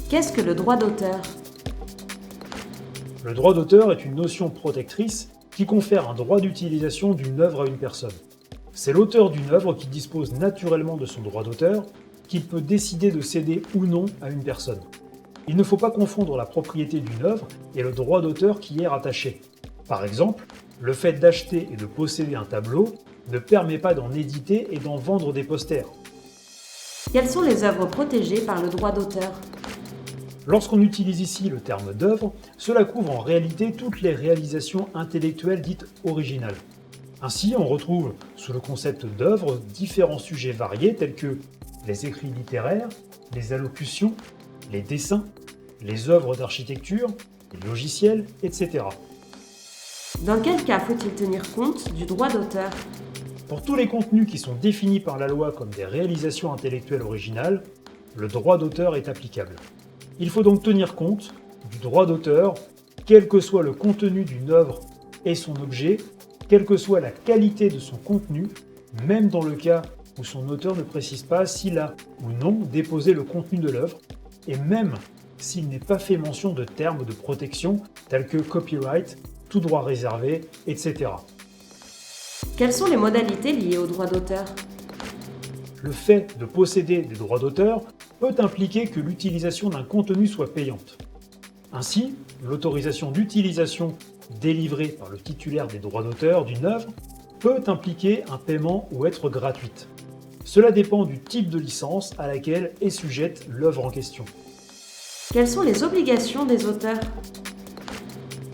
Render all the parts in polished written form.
Qu'est-ce que le droit d'auteur? Le droit d'auteur est une notion protectrice qui confère un droit d'utilisation d'une œuvre à une personne. C'est l'auteur d'une œuvre qui dispose naturellement de son droit d'auteur, qu'il peut décider de céder ou non à une personne. Il ne faut pas confondre la propriété d'une œuvre et le droit d'auteur qui y est rattaché. Par exemple, le fait d'acheter et de posséder un tableau ne permet pas d'en éditer et d'en vendre des posters. Quelles sont les œuvres protégées par le droit d'auteur? Lorsqu'on utilise ici le terme d'œuvre, cela couvre en réalité toutes les réalisations intellectuelles dites originales. Ainsi, on retrouve sous le concept d'œuvre différents sujets variés tels que les écrits littéraires, les allocutions, les dessins, les œuvres d'architecture, les logiciels, etc. Dans quel cas faut-il tenir compte du droit d'auteur? Pour tous les contenus qui sont définis par la loi comme des réalisations intellectuelles originales, le droit d'auteur est applicable. Il faut donc tenir compte du droit d'auteur, quel que soit le contenu d'une œuvre et son objet, quelle que soit la qualité de son contenu, même dans le cas où son auteur ne précise pas s'il a ou non déposé le contenu de l'œuvre, et même s'il n'est pas fait mention de termes de protection tels que copyright, tout droit réservé, etc. Quelles sont les modalités liées au droit d'auteur? Le fait de posséder des droits d'auteur peut impliquer que l'utilisation d'un contenu soit payante. Ainsi, l'autorisation d'utilisation délivrée par le titulaire des droits d'auteur d'une œuvre peut impliquer un paiement ou être gratuite. Cela dépend du type de licence à laquelle est sujette l'œuvre en question. Quelles sont les obligations des auteurs?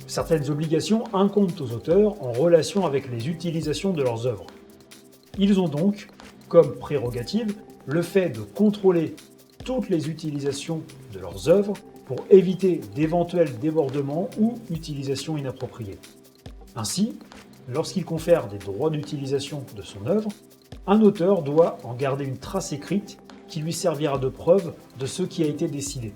Certaines obligations incombent aux auteurs en relation avec les utilisations de leurs œuvres. Ils ont donc, comme prérogative, le fait de contrôler toutes les utilisations de leurs œuvres pour éviter d'éventuels débordements ou utilisations inappropriées. Ainsi, lorsqu'il confère des droits d'utilisation de son œuvre, un auteur doit en garder une trace écrite qui lui servira de preuve de ce qui a été décidé.